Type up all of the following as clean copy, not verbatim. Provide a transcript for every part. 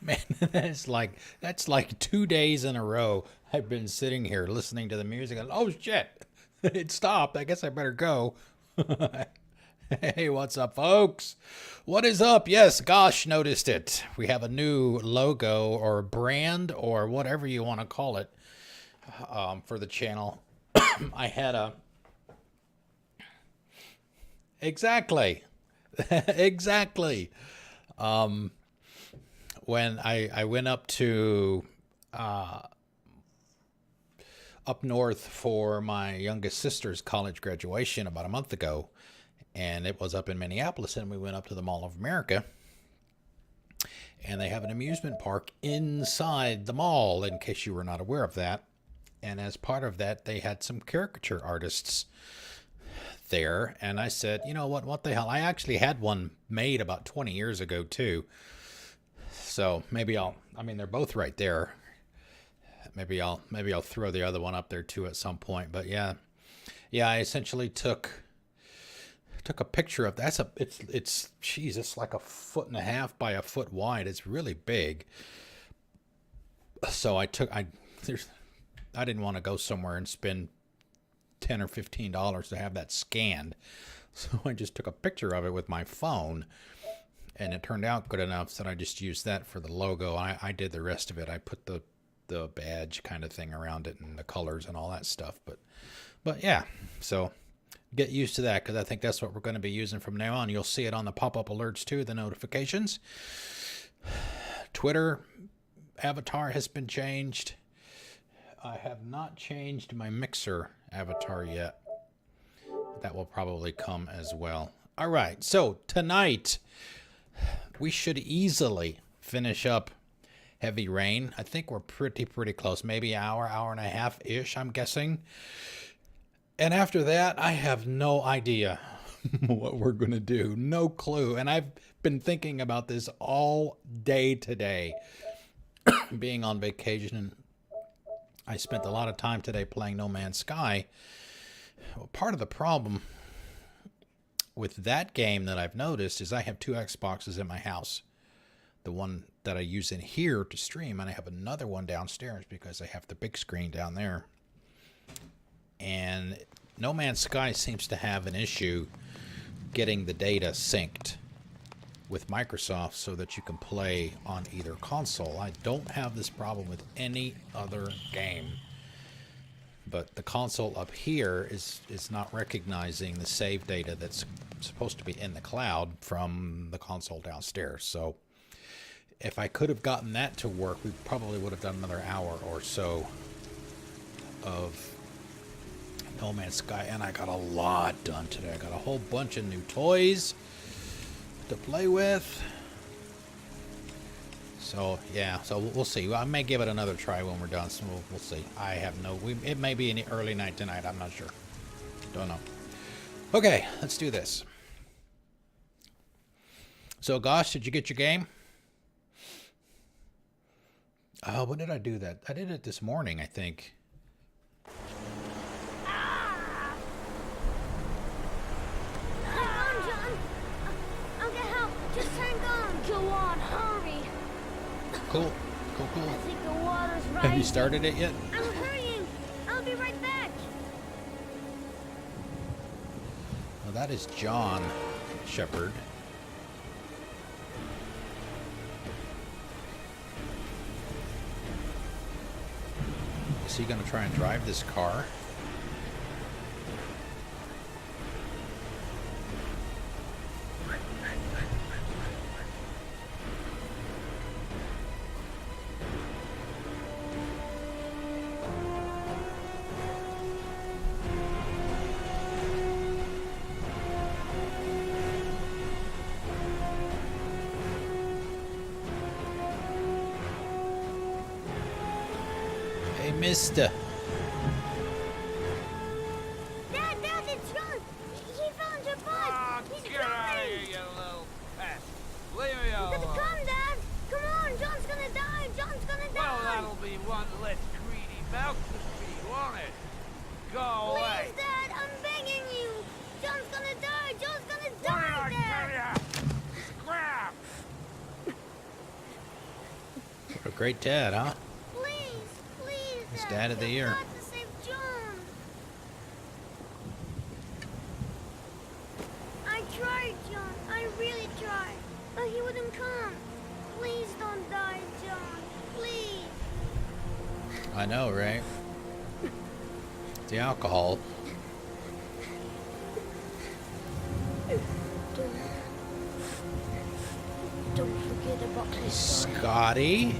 Man, that's like 2 days in a row. I've been sitting here listening to the music and oh shit, it stopped. I guess I better go. Hey, what's up, folks? What is up? Yes, gosh, noticed it. We have a new logo or brand or whatever you want to call it for the channel. I had a exactly, exactly. When I went up to up north for my youngest sister's college graduation about a month ago, and it was up in Minneapolis, and we went up to the Mall of America, and they have an amusement park inside the mall, in case you were not aware of that. And as part of that, they had some caricature artists there, and I said, you know what the hell? I actually had one made about 20 years ago too. So maybe I mean, they're both right there. Maybe I'll throw the other one up there too at some point. But yeah, I essentially took a picture of it's geez, it's like a foot and a half by a foot wide. It's really big. So I didn't want to go somewhere and spend $10 or $15 to have that scanned. So I just took a picture of it with my phone, and it turned out good enough that I just used that for the logo. I did the rest of it. I put the badge kind of thing around it and the colors and all that stuff. But yeah, so get used to that, because I think that's what we're going to be using from now on. You'll see it on the pop-up alerts too, the notifications. Twitter avatar has been changed. I have not changed my Mixer avatar yet. That will probably come as well. All right, so tonight we should easily finish up Heavy Rain. I think we're pretty close. Maybe an hour and a half-ish, I'm guessing. And after that, I have no idea what we're going to do. No clue. And I've been thinking about this all day today. Being on vacation, and I spent a lot of time today playing No Man's Sky. Well, part of the problem with that game that I've noticed is I have two Xboxes in my house. The one that I use in here to stream, and I have another one downstairs because I have the big screen down there. And No Man's Sky seems to have an issue getting the data synced with Microsoft so that you can play on either console. I don't have this problem with any other game. But the console up here is not recognizing the save data that's supposed to be in the cloud from the console downstairs. So if I could have gotten that to work, we probably would have done another hour or so of No Man's Sky. And I got a lot done today. I got a whole bunch of new toys to play with. So yeah, so we'll see. I may give it another try when we're done. So we'll see. I have it may be in the early night tonight. I'm not sure. Don't know. Okay, let's do this. So gosh, did you get your game? When did I do that? I did it this morning, I think. Cool. I think the water's rising. Have you started it yet? I'm hurrying. I'll be right back. Well, that is John Shepard. Is he going to try and drive this car? Hey, mister. Dad, it's John. He found your bus. He's Get out of coming. here, you little pest. Leave me You gotta alone. come, Dad. Come on, John's gonna die. John's gonna Well, die. that'll be one less greedy mouth to feed, won't it? Go away. Please, Dad, I'm begging you. John's gonna die. John's gonna What did die, I tell Dad. ya? Scrap! great dad, huh? Please, please. He's dad of the you've year. got to save John. I tried, John. I really tried. But he wouldn't come. Please don't die, John. Please. I know, right? The alcohol. Don't forget about this. Scotty?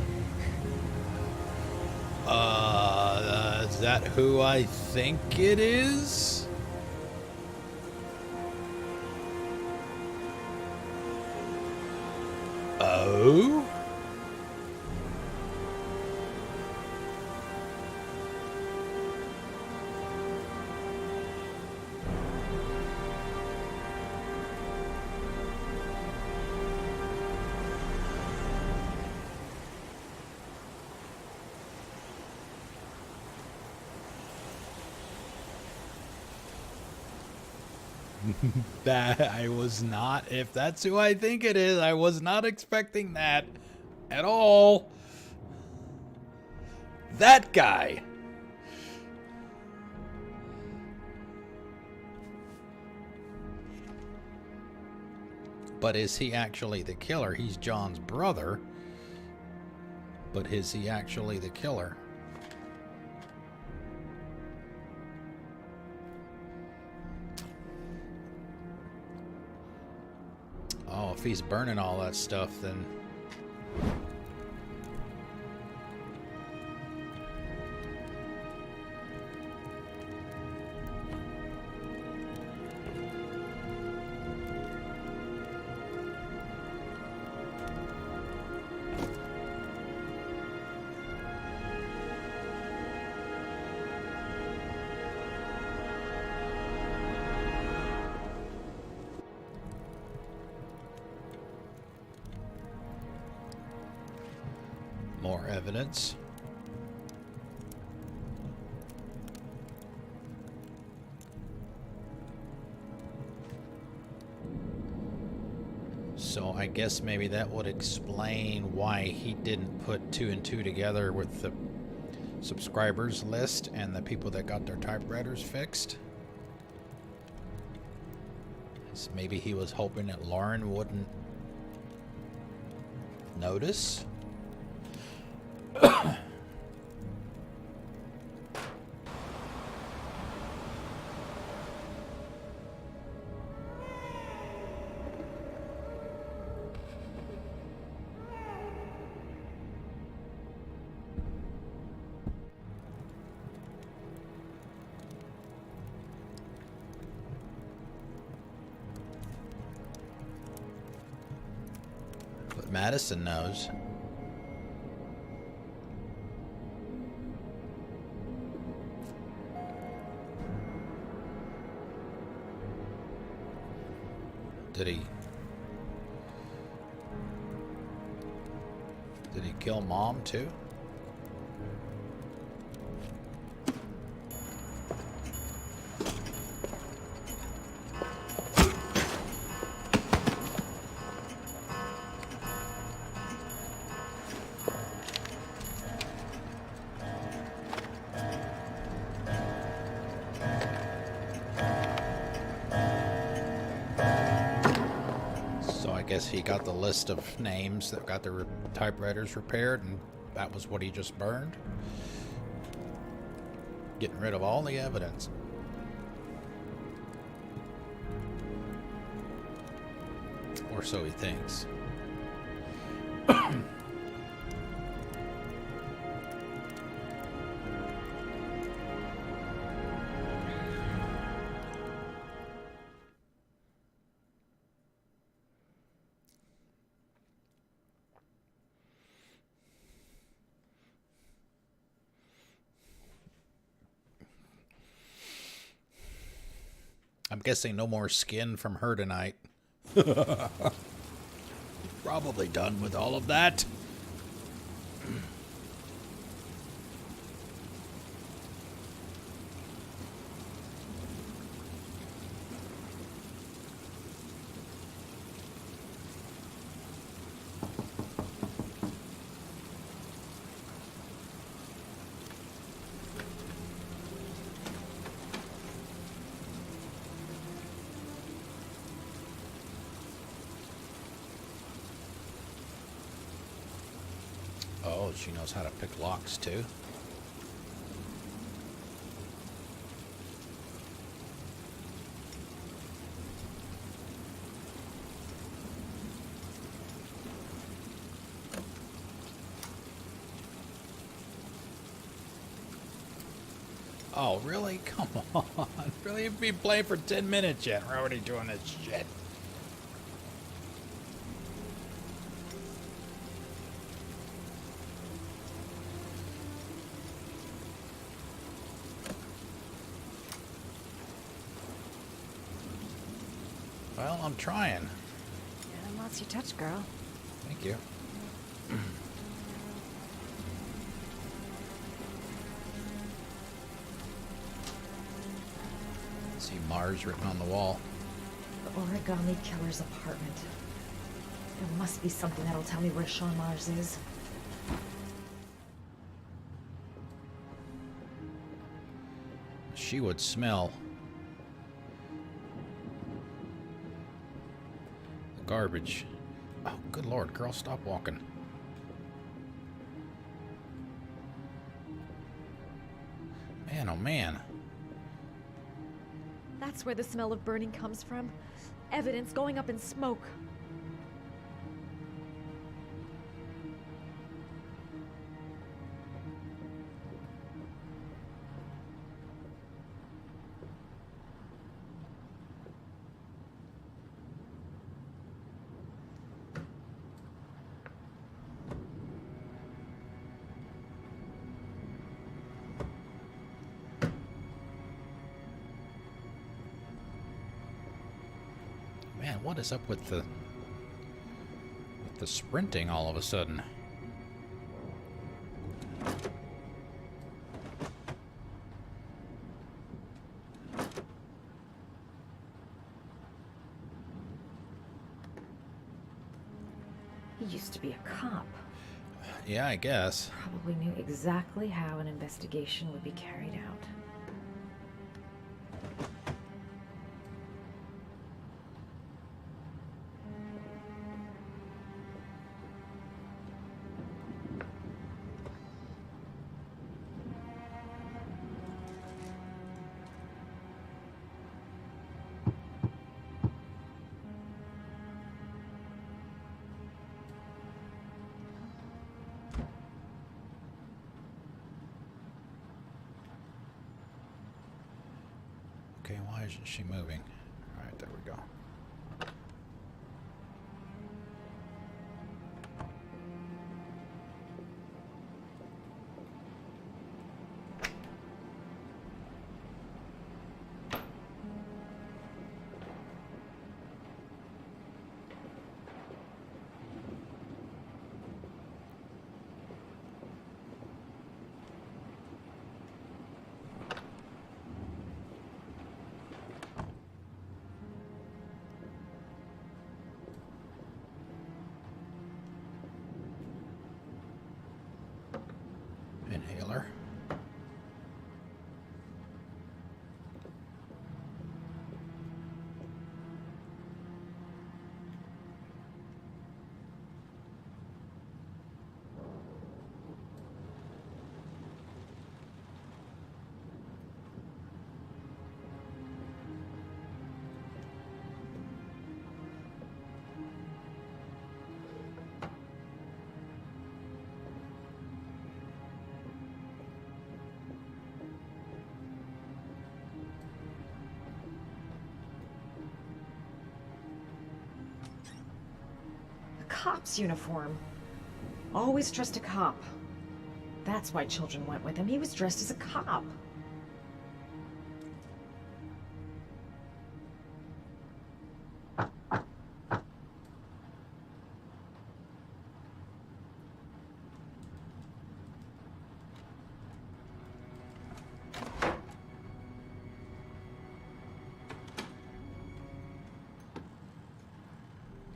Is that who I think it is? Oh? That I was not, if that's who I think it is, I was not expecting that at all. That guy. But is he actually the killer? He's John's brother. But is he actually the killer? Oh, if he's burning all that stuff, then... More evidence. So I guess maybe that would explain why he didn't put 2 and 2 together with the subscribers list and the people that got their typewriters fixed. So maybe he was hoping that Lauren wouldn't notice. But Madison knows. Did he kill Mom too? I guess he got the list of names that got their typewriters repaired, and that was what he just burned. Getting rid of all the evidence. Or so he thinks. I'm guessing no more skin from her tonight. Probably done with all of that. Oh, she knows how to pick locks too. Oh, really? Come on. Really? You've been playing for 10 minutes yet. We're already doing this shit. Well, I'm trying. Yeah, lots you touch, girl. Thank you. See Mars written on the wall. The origami killer's apartment. There must be something that'll tell me where Sean Mars is. She would smell the garbage. Oh, good lord, girl, stop walking. Man, oh man. That's where the smell of burning comes from. Evidence going up in smoke. Man, what is up with the sprinting all of a sudden? He used to be a cop. Yeah, I guess. Probably knew exactly how an investigation would be carried out. Okay, why isn't she moving? All right, there we go. Inhaler. A cop's uniform. Always trust a cop. That's why children went with him. He was dressed as a cop.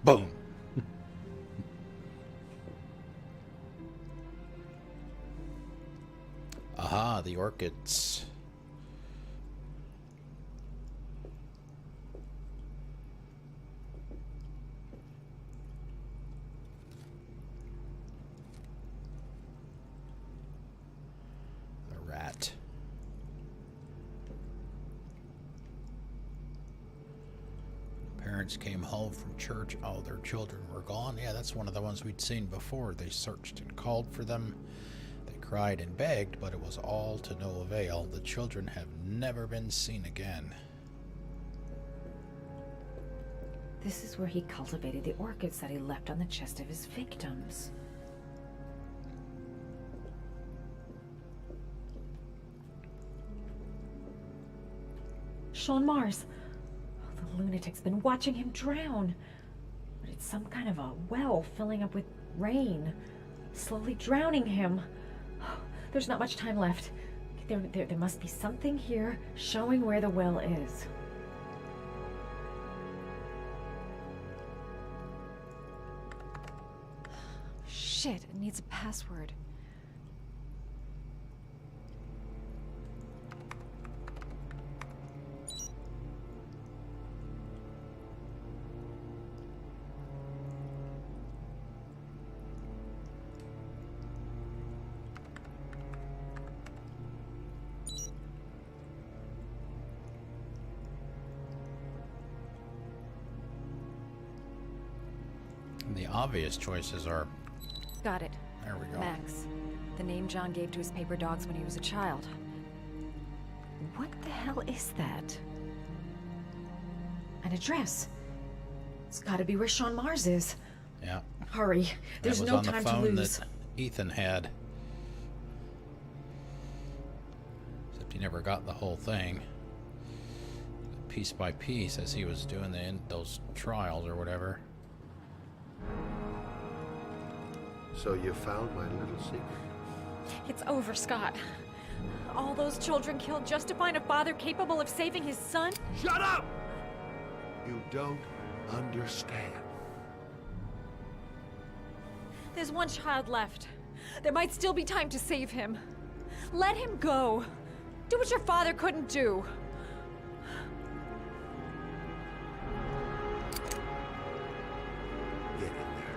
Boom. Aha, the orchids. parents came home from church. All their children were gone. Yeah, that's one of the ones we'd seen before. They searched and called for them. They cried and begged, but it was all to no avail. The children have never been seen again. This is where he cultivated the orchids that he left on the chest of his victims. Sean Mars. Oh, the lunatic's been watching him drown. But it's some kind of a well filling up with rain, slowly drowning him. Oh, there's not much time left. There must be something here showing where the well is. Shit, it needs a password. And the obvious choices are... Got it. There we go. Max. The name John gave to his paper dogs when he was a child. What the hell is that? An address. It's gotta be where Sean Mars is. Yeah. Hurry. There's no time to lose. That Ethan had. Except he never got the whole thing. Piece by piece as he was doing those trials or whatever. So you found my little secret? It's over, Scott. All those children killed just to find a father capable of saving his son? Shut up! You don't understand. There's one child left. There might still be time to save him. Let him go. Do what your father couldn't do. Get in there.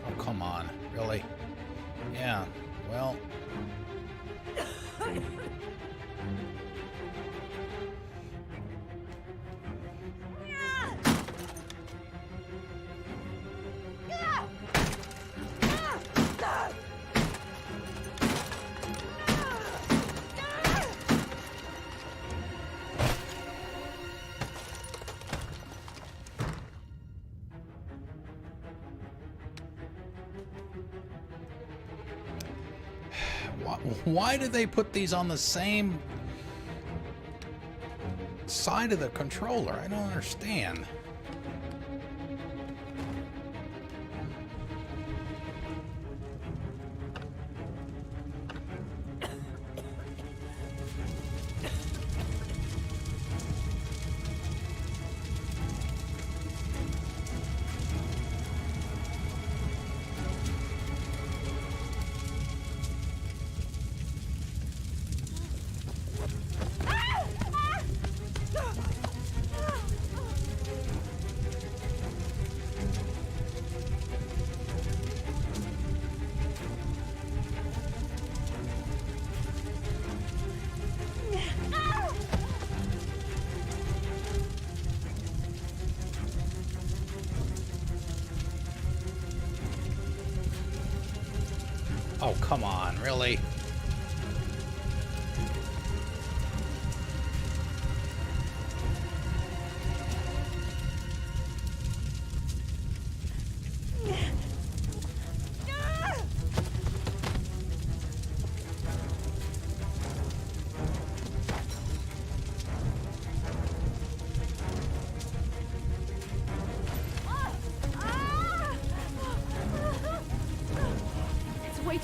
Oh, come on. Really? Yeah. Well... Why did they put these on the same side of the controller? I don't understand. Oh, come on, really?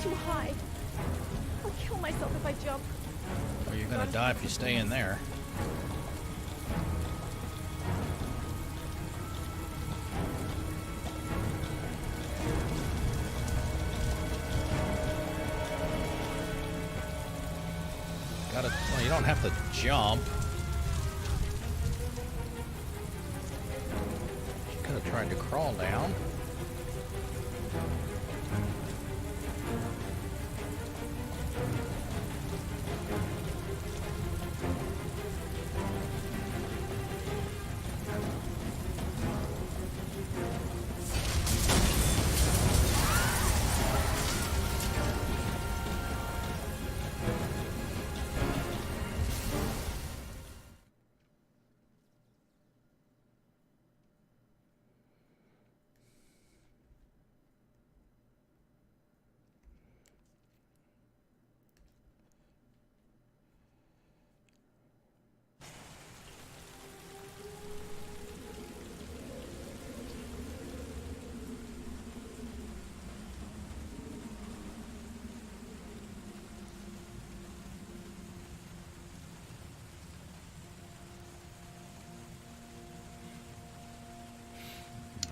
too high. I'll kill myself if I jump. Well, you're gonna die if you stay in there. Well, you don't have to jump. You could have tried to crawl down.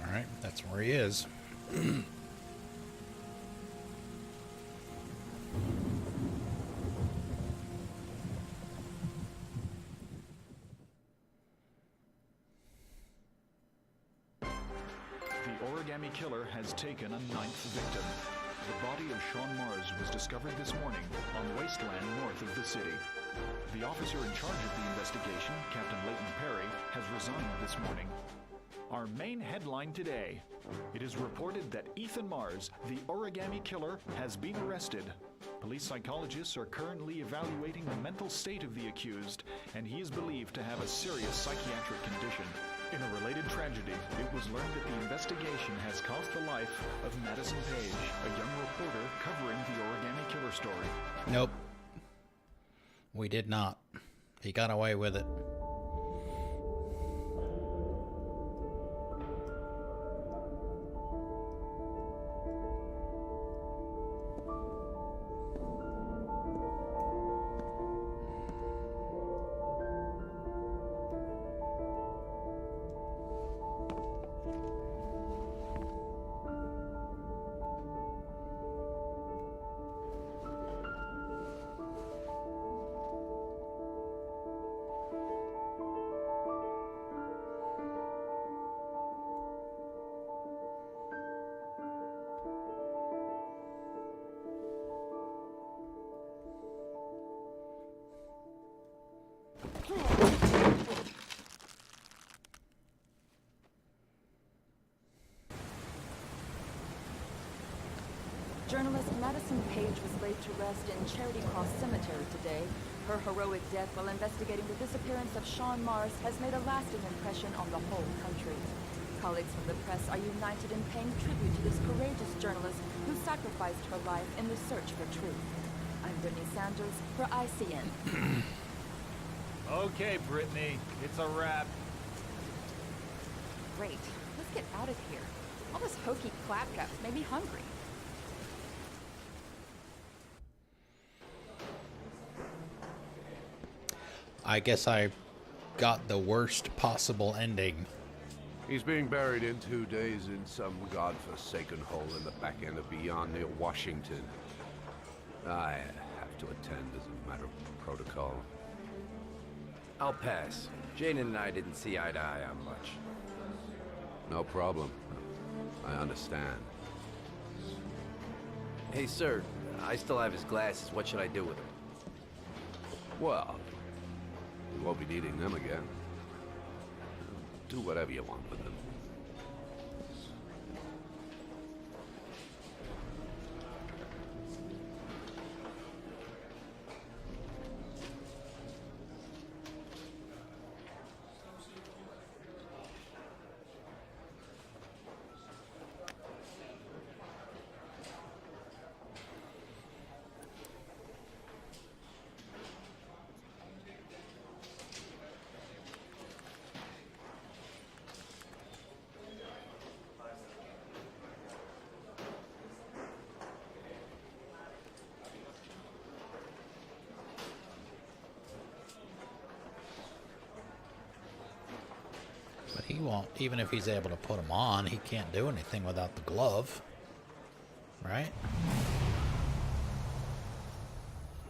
Alright, that's where he is. The origami killer has taken a 9th victim. The body of Sean Mars was discovered this morning on wasteland north of the city. The officer in charge of the investigation, Captain Leighton Perry, has resigned this morning. Our main headline today: it is reported that Ethan Mars, the origami killer, has been arrested. Police psychologists are currently evaluating the mental state of the accused, and he is believed to have a serious psychiatric condition. In a related tragedy, it was learned that the investigation has cost the life of Madison Page, a young reporter covering the origami killer story. Nope. We did not. He got away with it. Journalist Madison Page was laid to rest in Charity Cross Cemetery today. Her heroic death while investigating the disappearance of Sean Mars has made a lasting impression on the whole country. Colleagues from the press are united in paying tribute to this courageous journalist who sacrificed her life in the search for truth. I'm Brittany Sanders for ICN. Okay, Brittany, it's a wrap. Great. Let's get out of here. All this hokey clapcaps made me hungry. I guess I got the worst possible ending. He's being buried in 2 days in some godforsaken hole in the back end of Beyond near Washington. I have to attend as a matter of protocol. I'll pass. Jane and I didn't see eye to eye on much. No problem. I understand. Hey, sir, I still have his glasses. What should I do with them? Well, we won't be needing them again. Do whatever you want with them. he won't, even if he's able to put them on, he can't do anything without the glove. Right?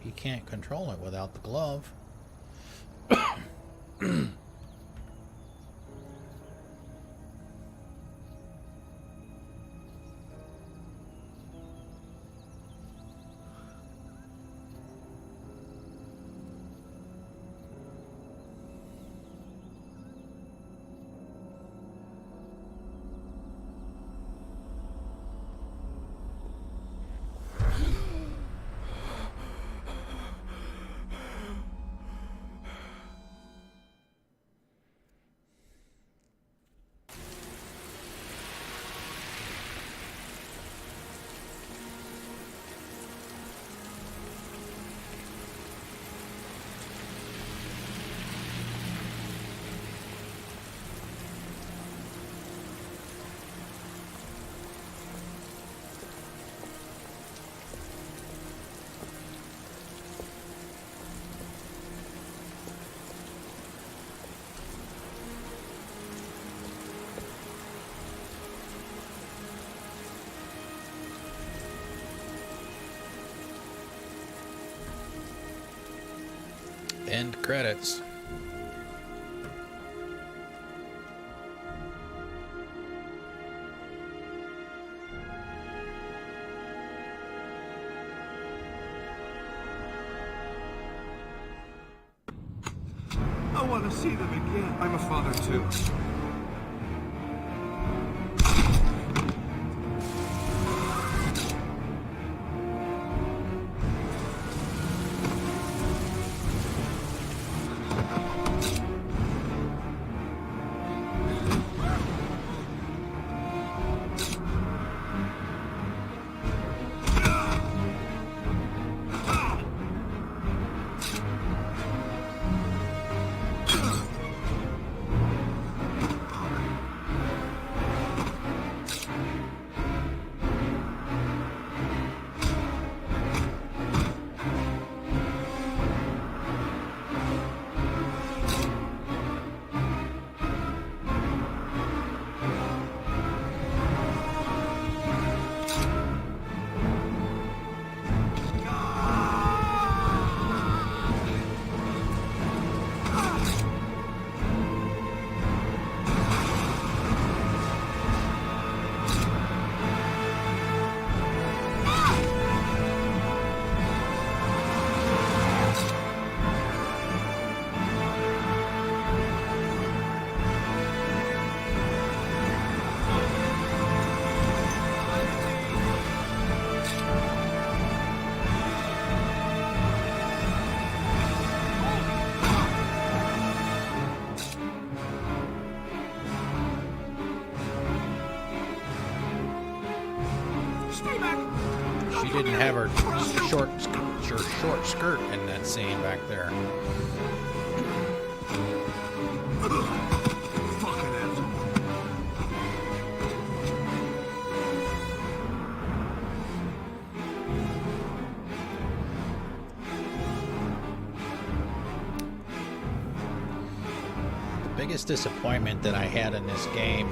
He can't control it without the glove. End credits. I want to see them again. I'm a father too. She didn't have her short skirt in that scene back there. Fucking asshole. The biggest disappointment that I had in this game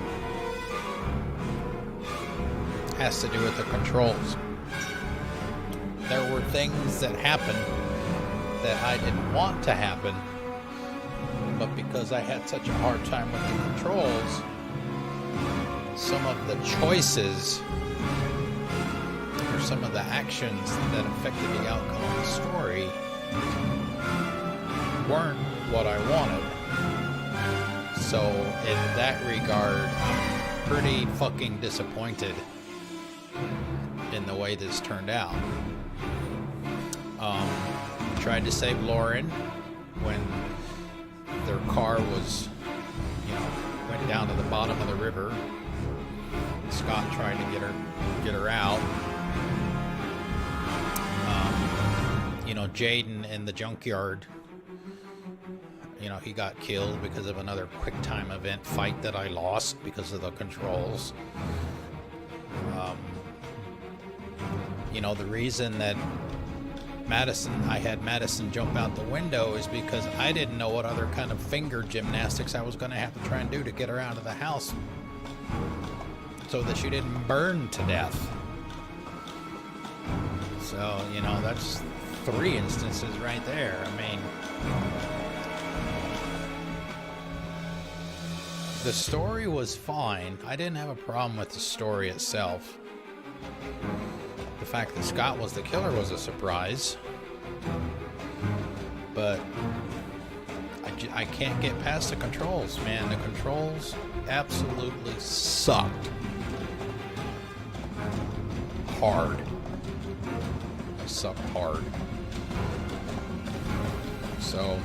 has to do with the controls. There were things that happened that I didn't want to happen, but because I had such a hard time with the controls, some of the choices or some of the actions that affected the outcome of the story weren't what I wanted. So in that regard, I'm pretty fucking disappointed in the way this turned out. Tried to save Lauren when their car was, went down to the bottom of the river. Scott tried to get her out. Jaden in the junkyard, he got killed because of another quick time event fight that I lost because of the controls. The reason that I had Madison jump out the window is because I didn't know what other kind of finger gymnastics I was going to have to try and do to get her out of the house so that she didn't burn to death. So, you know, that's 3 instances right there. I mean, the story was fine. I didn't have a problem with the story itself. The fact that Scott was the killer was a surprise. But I can't get past the controls, man. The controls absolutely sucked. Hard. They sucked hard. So,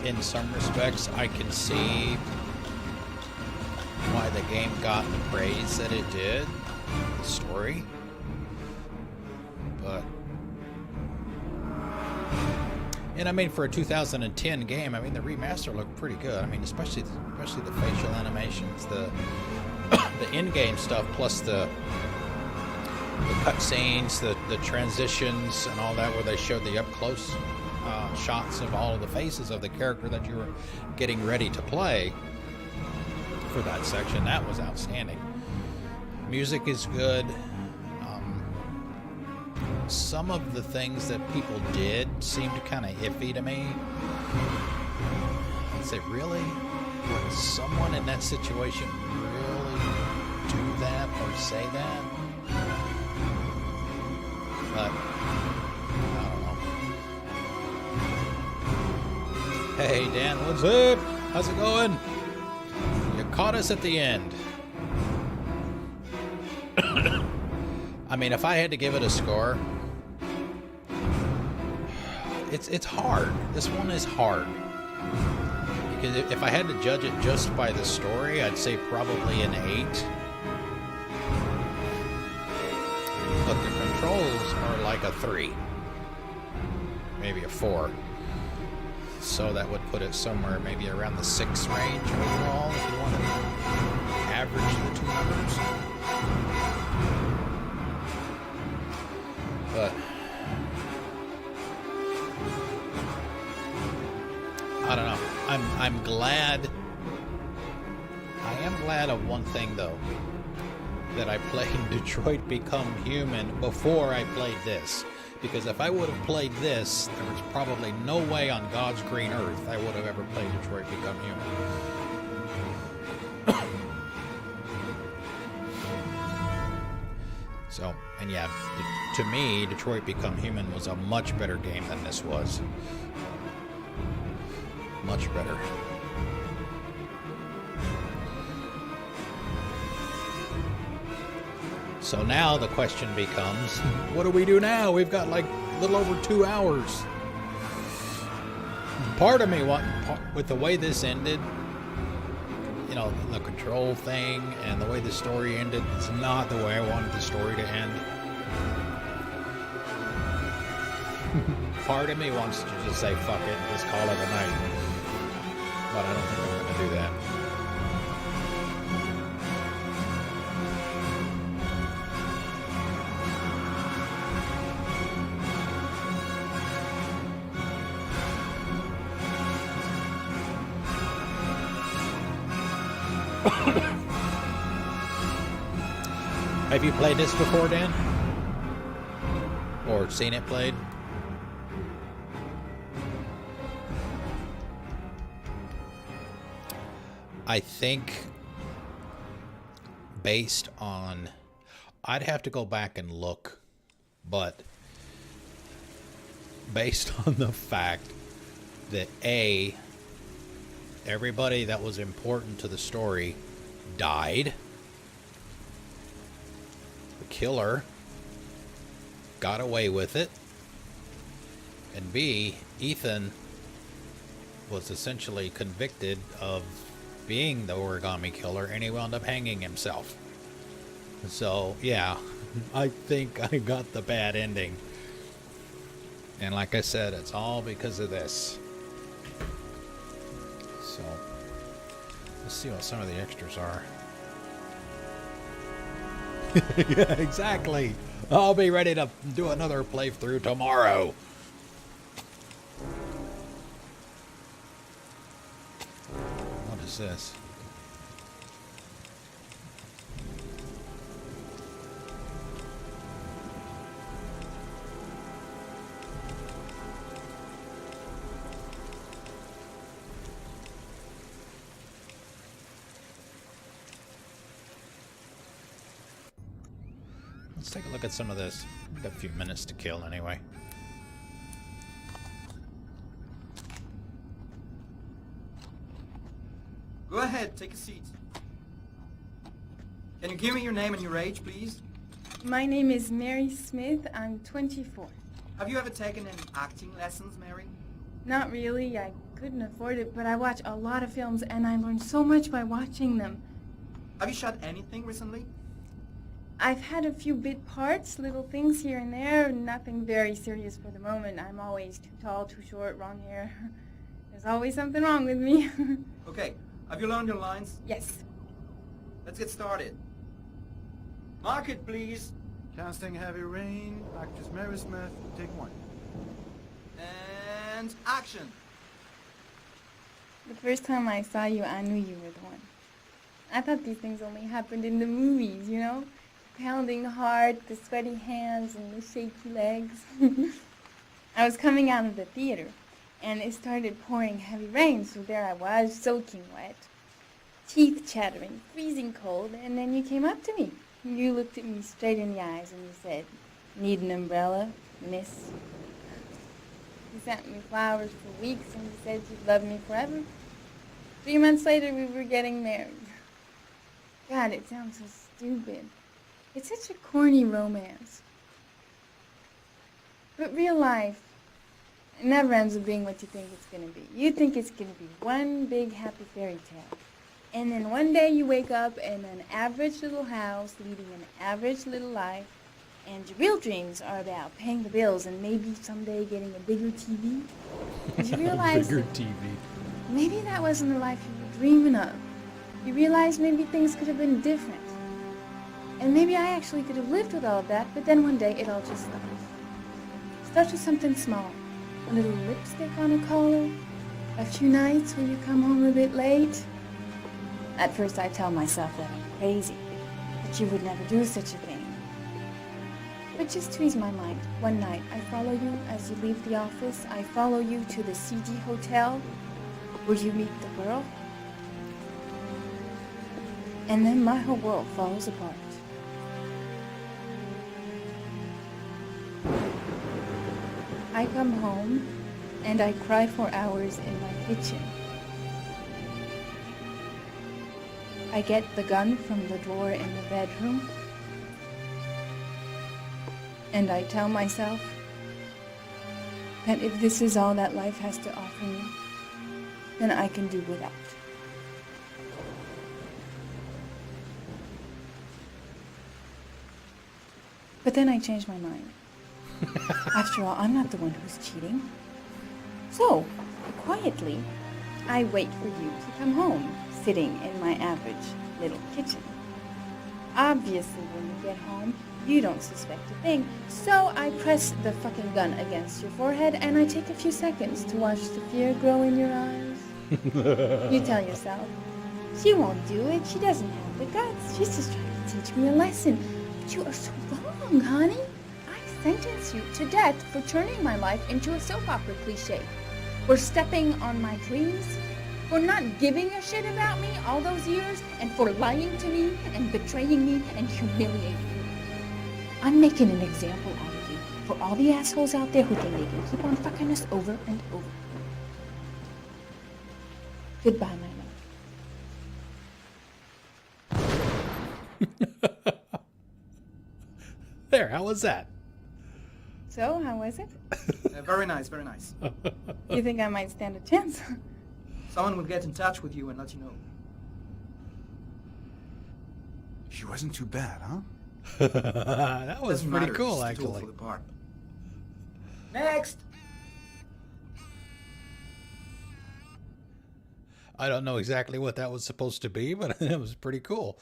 in some respects, I can see why the game got the praise that it did. The story. But, and I mean, for a 2010 game, I mean, the remaster looked pretty good. I mean, especially the facial animations, the in-game stuff, plus the cutscenes, the transitions, and all that, where they showed the up-close shots of all of the faces of the character that you were getting ready to play for that section. That was outstanding. Music is good. Some of the things that people did seemed kind of iffy to me. I'd say, really? Would someone in that situation really do that or say that? But, I don't know. Hey, Dan, what's up? How's it going? You caught us at the end. I mean, if I had to give it a score, it's hard. This one is hard. Because if I had to judge it just by the story, I'd say probably an 8. But the controls are like a 3. Maybe a 4. So that would put it somewhere maybe around the 6 range overall, if you want to average the 2 numbers. But I don't know. I'm glad. I am glad of one thing though, that I played Detroit Become Human before I played this. Because if I would have played this, there was probably no way on God's green earth I would have ever played Detroit Become Human. So, and yeah, to me, Detroit Become Human was a much better game than this was. Much better. So now the question becomes, what do we do now? We've got like a little over 2 hours. Part of me, with the way this ended, you know, the control thing and the way the story ended, it's not the way I wanted the story to end. Part of me wants to just say fuck it and just call it a night. But I don't think I'm going to do that. Have you played this before, Dan? Or seen it played? I think based on, I'd have to go back and look, but based on the fact that everybody that was important to the story died, the killer got away with it, and B, Ethan was essentially convicted of being the origami killer, and he wound up hanging himself. So, yeah, I think I got the bad ending. And like I said, it's all because of this. So, let's see what some of the extras are. Yeah, exactly. I'll be ready to do another playthrough tomorrow. What is this? Let's take a look at some of this. Got a few minutes to kill anyway. Go ahead, take a seat. Can you give me your name and your age, please? My name is Mary Smith. I'm 24. Have you ever taken any acting lessons, Mary? Not really. I couldn't afford it, but I watch a lot of films and I learn so much by watching them. Have you shot anything recently? I've had a few bit parts, little things here and there, nothing very serious for the moment. I'm always too tall, too short, wrong hair. There's always something wrong with me. Okay, have you learned your lines? Yes. Let's get started. Mark it, please. Casting Heavy Rain, actress Mary Smith, take one. And action. The first time I saw you, I knew you were the one. I thought these things only happened in the movies, you know? Pounding heart, the sweaty hands, and the shaky legs. I was coming out of the theater, and it started pouring heavy rain, so there I was, soaking wet. Teeth chattering, freezing cold, and then you came up to me. You looked at me straight in the eyes, and you said, "Need an umbrella, miss?" You sent me flowers for weeks, and you said you'd love me forever. 3 months later, we were getting married. God, it sounds so stupid. It's such a corny romance. But real life, it never ends up being what you think it's going to be. You think it's going to be one big happy fairy tale. And then one day you wake up in an average little house, leading an average little life, and your real dreams are about paying the bills and maybe someday getting a bigger TV. And you realize Bigger TV. maybe that wasn't the life you were dreaming of. You realize maybe things could have been different. And maybe I actually could have lived with all of that, but then one day it all just stops. Starts with something small. A little lipstick on a collar. A few nights when you come home a bit late. At first I tell myself that I'm crazy, that you would never do such a thing. But just to ease my mind, one night I follow you as you leave the office. I follow you to the CD hotel where you meet the girl. And then my whole world falls apart. I come home and I cry for hours in my kitchen. I get the gun from the drawer in the bedroom and I tell myself that if this is all that life has to offer me, then I can do without. But then I change my mind. After all, I'm not the one who's cheating. So, quietly, I wait for you to come home, sitting in my average little kitchen. Obviously, when you get home, you don't suspect a thing. So I press the fucking gun against your forehead and I take a few seconds to watch the fear grow in your eyes. You tell yourself, she won't do it. She doesn't have the guts. She's just trying to teach me a lesson. But you are so wrong, honey. I sentence you to death for turning my life into a soap opera cliche. For stepping on my dreams. For not giving a shit about me all those years. And for lying to me and betraying me and humiliating me. I'm making an example out of you for all the assholes out there who think they can keep on fucking us over and over. Goodbye, my love. There, how was that? So, how was it? Very nice, very nice. You think I might stand a chance? Someone will get in touch with you and let you know. She wasn't too bad, huh? That was Doesn't pretty matter, cool, she's too tall actually. for the part. Next! I don't know exactly what that was supposed to be, but it was pretty cool.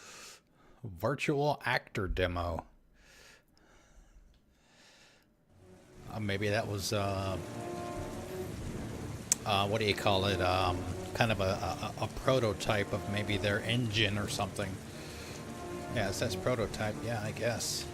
Virtual actor demo. Maybe that was what do you call it? Kind of a prototype of maybe their engine or something. Yeah, it says prototype. Yeah, I guess.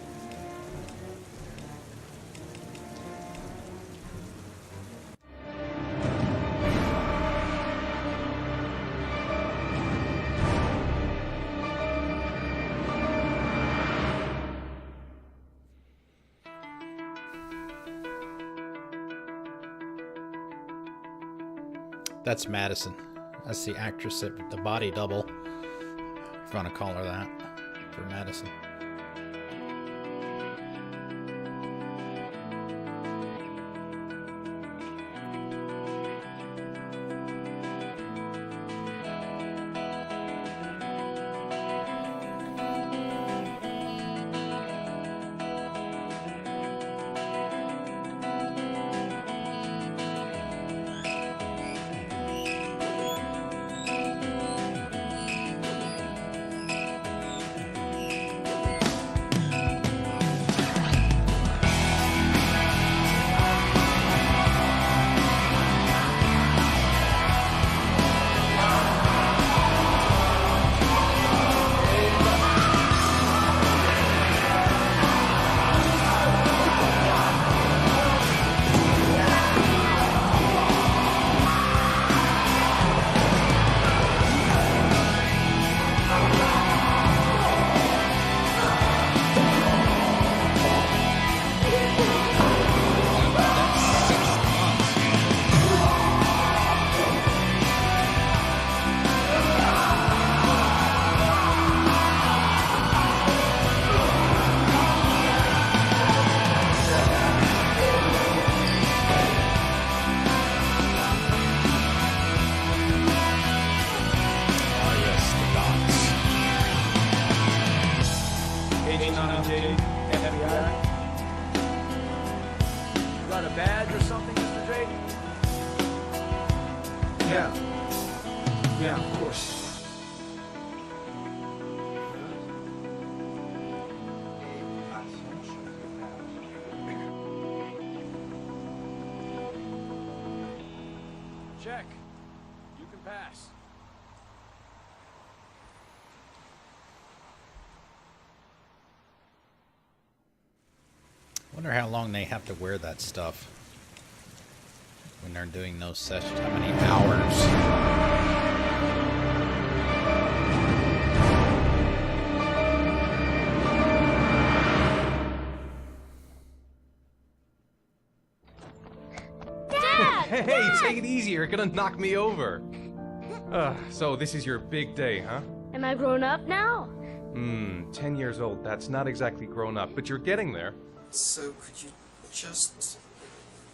That's Madison. That's the actress, the body double, if you want to call her that, for Madison. Got a badge or something, Mr. Drake? Yeah. Yeah, of course. Check. You can pass. Wonder how long they have to wear that stuff when they're doing those sessions. How many hours? Hey, take it easy. You're gonna knock me over. So this is your big day, huh? Am I grown up now? 10 years old. That's not exactly grown up, but you're getting there. So could you just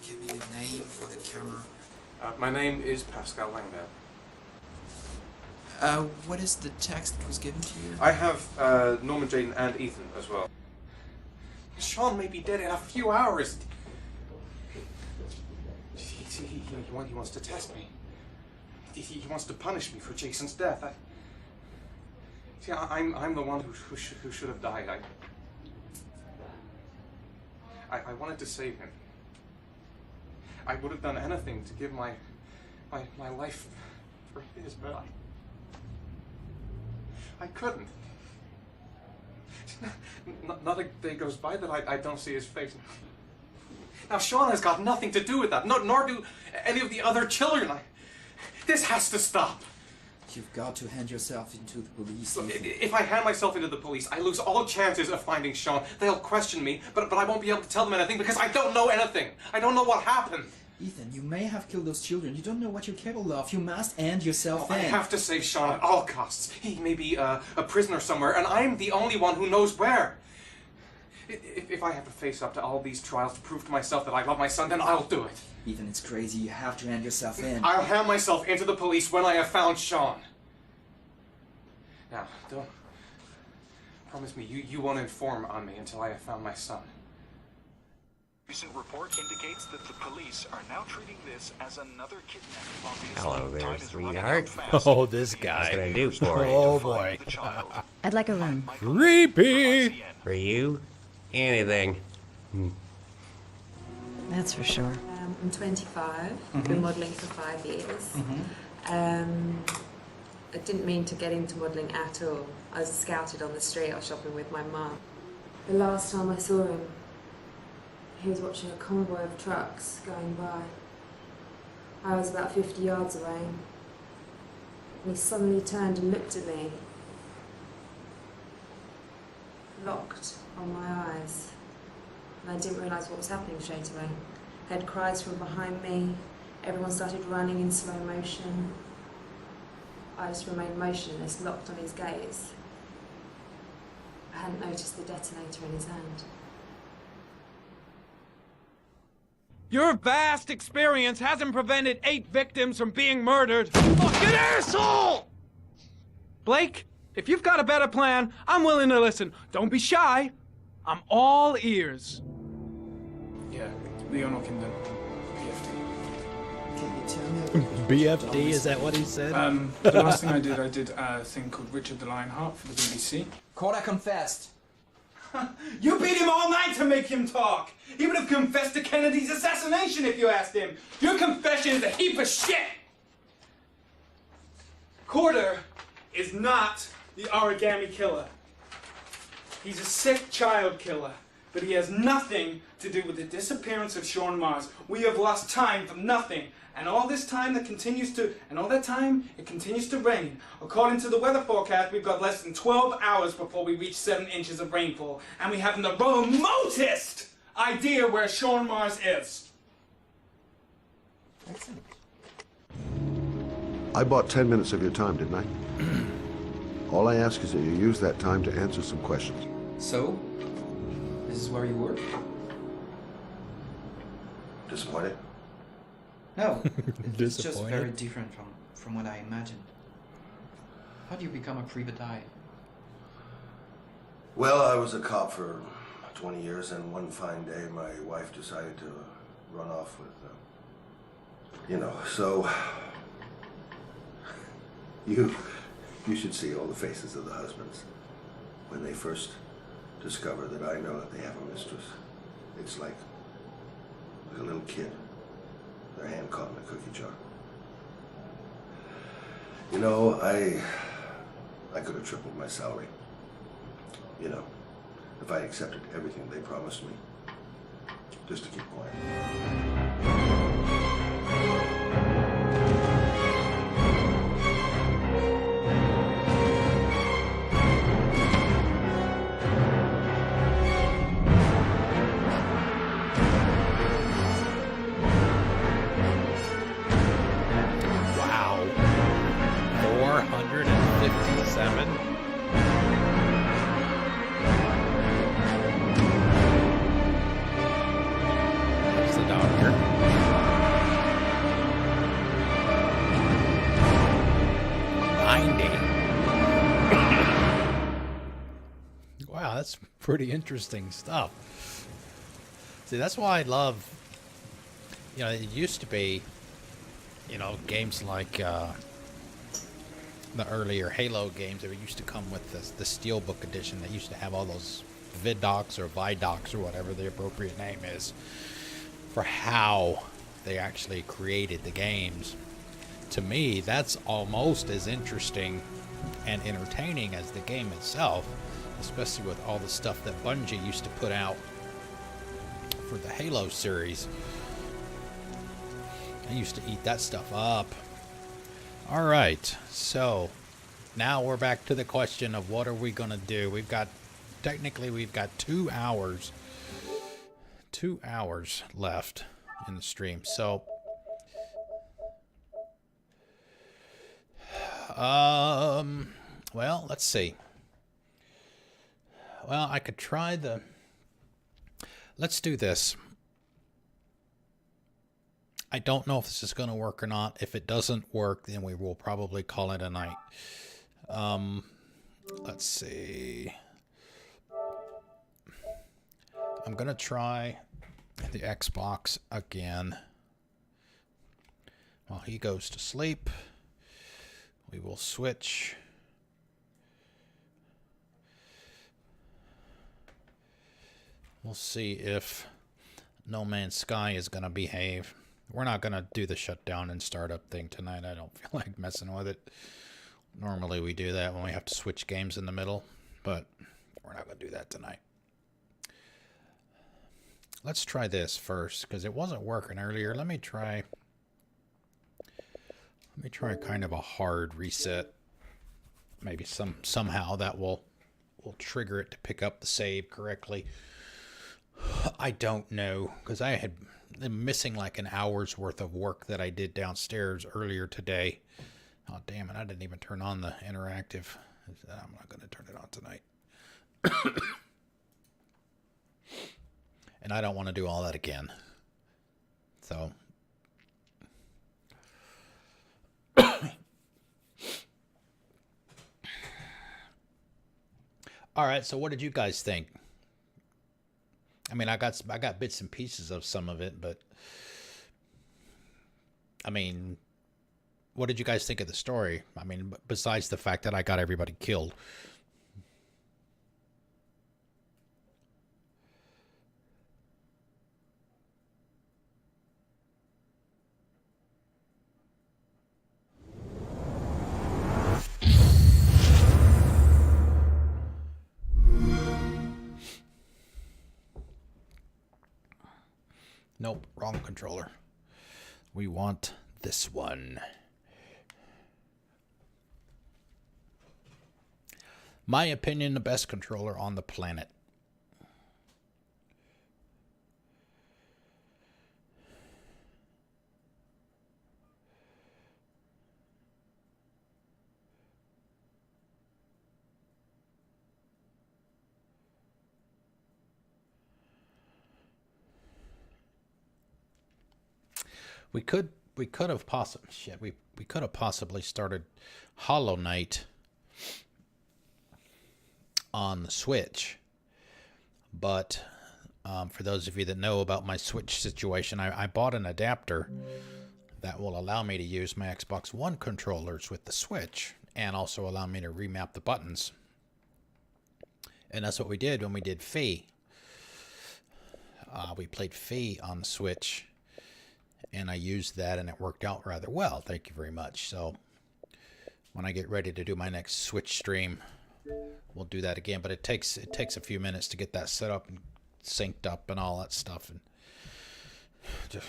give me a name for the camera? My name is Pascal Langdale. What is the text that was given to you? I have Norman, Jaden, and Ethan as well. Sean may be dead in a few hours. He wants to test me. He wants to punish me for Jason's death. I'm the one who should have died. I wanted to save him. I would have done anything to give my life for his, but I couldn't. Not a day goes by that I don't see his face. Now Sean has got nothing to do with that, nor do any of the other children. This has to stop. You've got to hand yourself into the police. Look, if I hand myself into the police, I lose all chances of finding Sean. They'll question me, but I won't be able to tell them anything because I don't know anything. I don't know what happened. Ethan, you may have killed those children. You don't know what you're capable of. You must end yourself I have to save Sean at all costs. He may be a prisoner somewhere, and I'm the only one who knows where. If I have to face up to all these trials to prove to myself that I love my son, then I'll do it. Ethan, it's crazy. You have to hand yourself in. I'll hand myself into the police when I have found Sean. Now, don't... Promise me you won't inform on me until I have found my son. Recent report indicates that the police are now treating this as another kidnapping. Obviously, Hello there, time is running sweetheart. out fast. Oh, this guy. What can I do for you? Oh boy. I'd like a room. Creepy. For you? Anything. That's for sure. I'm 25. Been modelling for 5 years. I didn't mean to get into modelling at all. I was scouted on the street. I was shopping with my mum. The last time I saw him, he was watching a convoy of trucks going by. I was about 50 yards away. And he suddenly turned and looked at me. Locked on my eyes. And I didn't realise what was happening straight away. I heard cries from behind me. Everyone started running in slow motion. I just remained motionless, locked on his gaze. I hadn't noticed the detonator in his hand. Your vast experience hasn't prevented 8 victims from being murdered. Fucking asshole! Blake, if you've got a better plan, I'm willing to listen. Don't be shy. I'm all ears. Yeah, Leon Kingdom, PFD. Can you tell me BFD, is that what he said? The last thing I did a thing called Richard the Lionheart for the BBC. Coda confessed. You beat him all night to make him talk. He would have confessed to Kennedy's assassination if you asked him. Your confession is a heap of shit. Corder is not the origami killer. He's a sick child killer, but he has nothing to do with the disappearance of Sean Mars. We have lost time for nothing. And all this time it continues to rain. According to the weather forecast, we've got less than 12 hours before we reach 7 inches of rainfall. And we haven't the remotest idea where Sean Mars is. Excellent. I bought 10 minutes of your time, didn't I? All I ask is that you use that time to answer some questions. So, this is where you work? Disappointed? No, it's just Disappointed? very different from what I imagined. How do you become a private-eye? Well, I was a cop for 20 years, and one fine day my wife decided to run off with, so... You should see all the faces of the husbands when they first discover that I know that they have a mistress. It's like a little kid, their hand caught in a cookie jar. I could have tripled my salary. If I accepted everything they promised me, just to keep quiet. Wow. 457? There's the doctor. Wow, that's pretty interesting stuff. See, that's why I love, it used to be, games like the earlier Halo games that used to come with the Steelbook edition that used to have all those vid-docs or vidocs or whatever the appropriate name is for how they actually created the games. To me, that's almost as interesting and entertaining as the game itself, especially with all the stuff that Bungie used to put out for the Halo series. I used to eat that stuff up. Alright, so now we're back to the question of what are we going to do. We've got 2 hours. 2 hours left in the stream. So, well, let's see. Well, I could try let's do this. I don't know if this is going to work or not. If it doesn't work, then we will probably call it a night. Let's see. I'm going to try the Xbox again. While he goes to sleep, we will switch. We'll see if No Man's Sky is going to behave. We're not going to do the shutdown and startup thing tonight. I don't feel like messing with it. Normally we do that when we have to switch games in the middle, but we're not going to do that tonight. Let's try this first, because it wasn't working earlier. Let me try kind of a hard reset. Maybe somehow that will trigger it to pick up the save correctly. I don't know, because I had missing like an hour's worth of work that I did downstairs earlier today. Oh, damn it. I didn't even turn on the interactive. I'm not going to turn it on tonight. And I don't want to do all that again. So. All right, so what did you guys think? I mean, I got bits and pieces of some of it, but I mean, what did you guys think of the story? I mean, besides the fact that I got everybody killed. Nope, wrong controller. We want this one. My opinion, the best controller on the planet. We could have possibly started Hollow Knight on the Switch, but for those of you that know about my Switch situation, I bought an adapter that will allow me to use my Xbox One controllers with the Switch and also allow me to remap the buttons. And that's what we did when we did Fee. We played Fee on the Switch, and I used that, and it worked out rather well. Thank you very much. So when I get ready to do my next Switch stream, we'll do that again. But it takes a few minutes to get that set up and synced up and all that stuff. And just...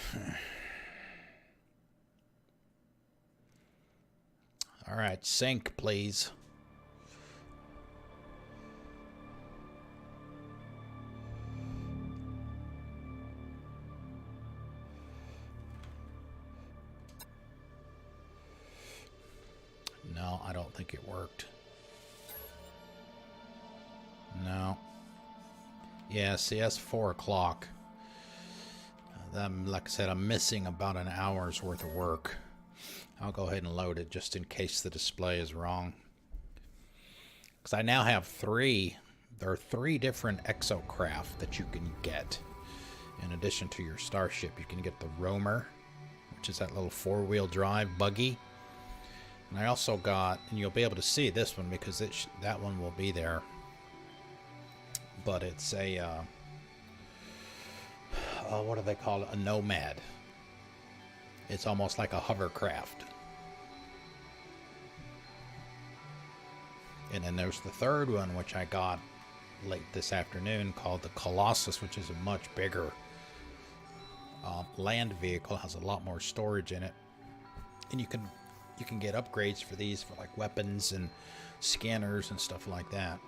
All right, sync, please. No, I don't think it worked. No. Yeah, see, that's 4 o'clock. Like I said, I'm missing about an hour's worth of work. I'll go ahead and load it just in case the display is wrong. Because I now have 3. There are 3 different exocraft that you can get. In addition to your starship, you can get the Roamer, which is that little 4-wheel drive buggy. And I also got, and you'll be able to see this one because that one will be there. But it's a, what do they call it? A Nomad. It's almost like a hovercraft. And then there's the third one, which I got late this afternoon, called the Colossus, which is a much bigger land vehicle. Has a lot more storage in it. And you can get upgrades for these for like weapons and scanners and stuff like that.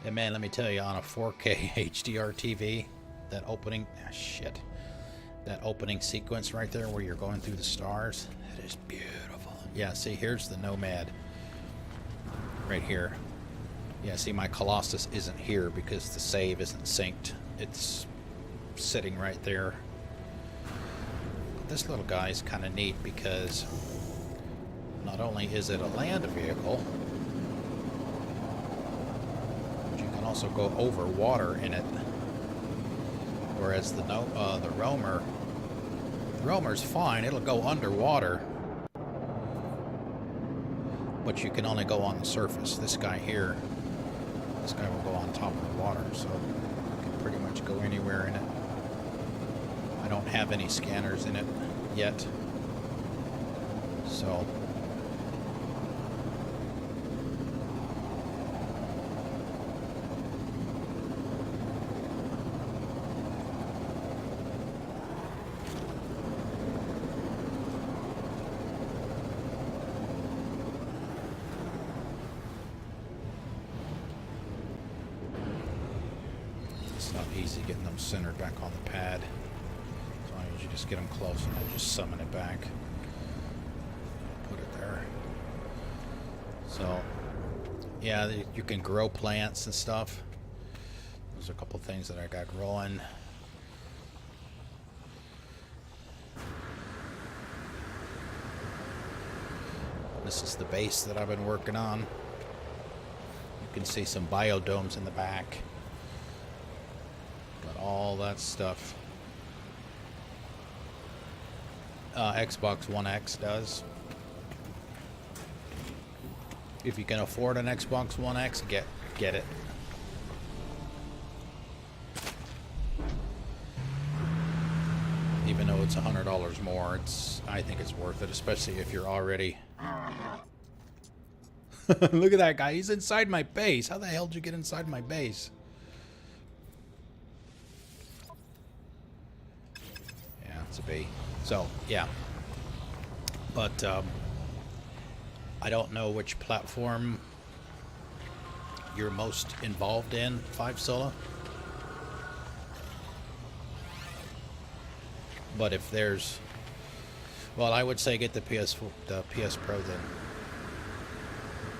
And man, let me tell you, on a 4K HDR TV, that opening sequence right there where you're going through the stars, it is beautiful. Yeah, see, here's the Nomad. right here. Yeah, see, my Colossus isn't here because the save isn't synced. It's sitting right there. But this little guy is kind of neat because not only is it a land vehicle, but you can also go over water in it. Whereas the Roamer's fine. It'll go underwater, but you can only go on the surface. This guy here, this guy will go on top of the water, so you can pretty much go anywhere in it. I don't have any scanners in it yet, so easy getting them centered back on the pad. As long as you just get them close and then just summon it back. Put it there. So, yeah, you can grow plants and stuff. There's a couple things that I got growing. This is the base that I've been working on. You can see some biodomes in the back. All that stuff. Xbox One X does. If you can afford an Xbox One X, get it. Even though it's $100 more, I think it's worth it, especially if you're already. Look at that guy. He's inside my base. How the hell did you get inside my base? To be. So, yeah. But, I don't know which platform you're most involved in, 5 Solo. But if there's... Well, I would say get the PS4, the PS Pro then.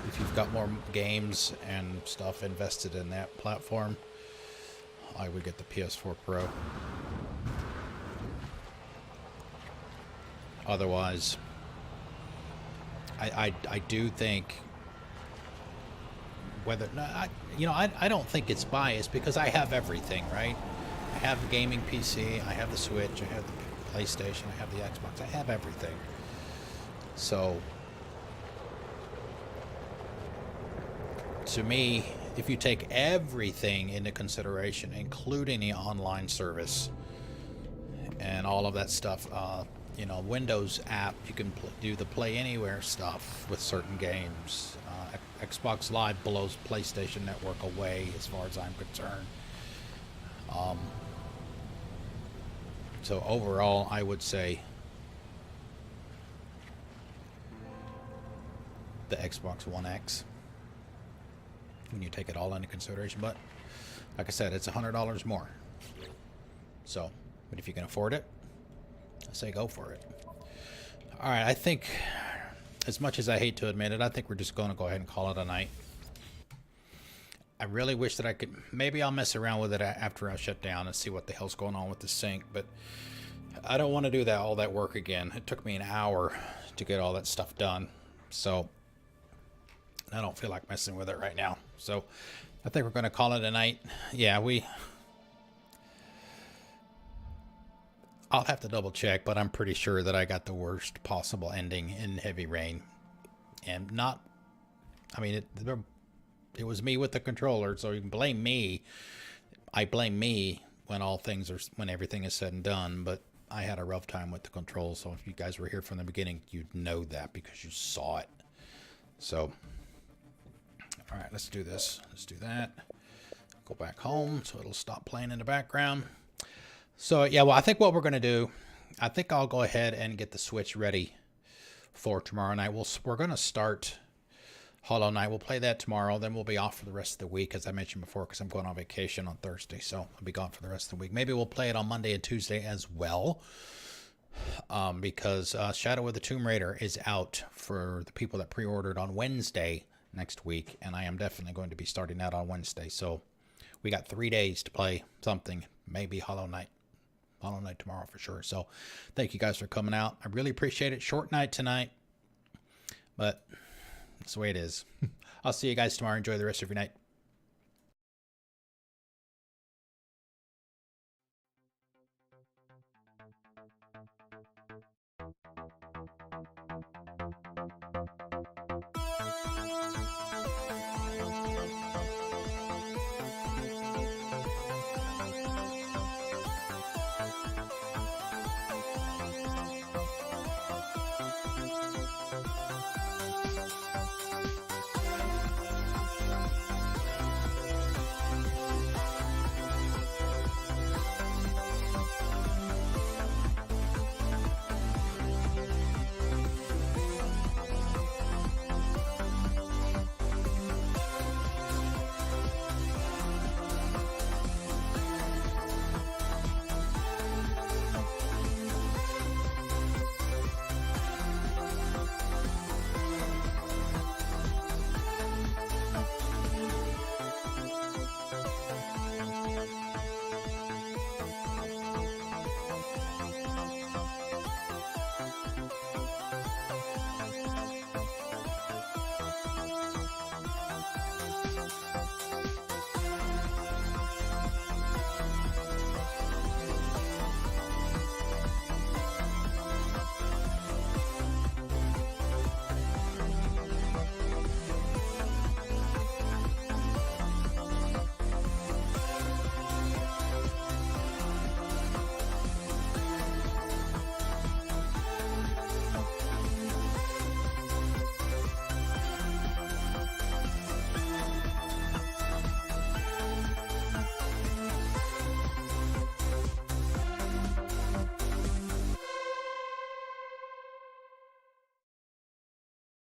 If you've got more games and stuff invested in that platform, I would get the PS4 Pro. Otherwise, I do think whether I don't think it's biased because I have everything, right? I have the gaming PC, I have the Switch, I have the PlayStation, I have the Xbox, I have everything. So to me, if you take everything into consideration, including the online service and all of that stuff, Windows app, you can do the Play Anywhere stuff with certain games. Xbox Live blows PlayStation Network away as far as I'm concerned. So overall, I would say the Xbox One X when you take it all into consideration. But like I said, it's $100 more. So, but if you can afford it, I say go for it. All right, I think, as much as I hate to admit it, I think we're just going to go ahead and call it a night. I really wish that I could, maybe I'll mess around with it after I shut down and see what the hell's going on with the sync, but I don't want to do all that work again. It took me an hour to get all that stuff done, so I don't feel like messing with it right now. So I think we're going to call it a night. Yeah, I'll have to double check, but I'm pretty sure that I got the worst possible ending in Heavy Rain. And it was me with the controller, so you can blame me. I blame me when everything is said and done, but I had a rough time with the controls, so if you guys were here from the beginning, you'd know that because you saw it. So, all right, let's do this. Let's do that. Go back home so it'll stop playing in the background. So, yeah, well, I think what we're going to do, I think I'll go ahead and get the Switch ready for tomorrow night. We're going to start Hollow Knight. We'll play that tomorrow. Then we'll be off for the rest of the week, as I mentioned before, because I'm going on vacation on Thursday. So I'll be gone for the rest of the week. Maybe we'll play it on Monday and Tuesday as well, because Shadow of the Tomb Raider is out for the people that pre-ordered on Wednesday next week, and I am definitely going to be starting out on Wednesday. So we got 3 days to play something, maybe Hollow Knight. Hollow Knight tomorrow for sure. So thank you guys for coming out. I really appreciate it. Short night tonight, but that's the way it is. I'll see you guys tomorrow. Enjoy the rest of your night.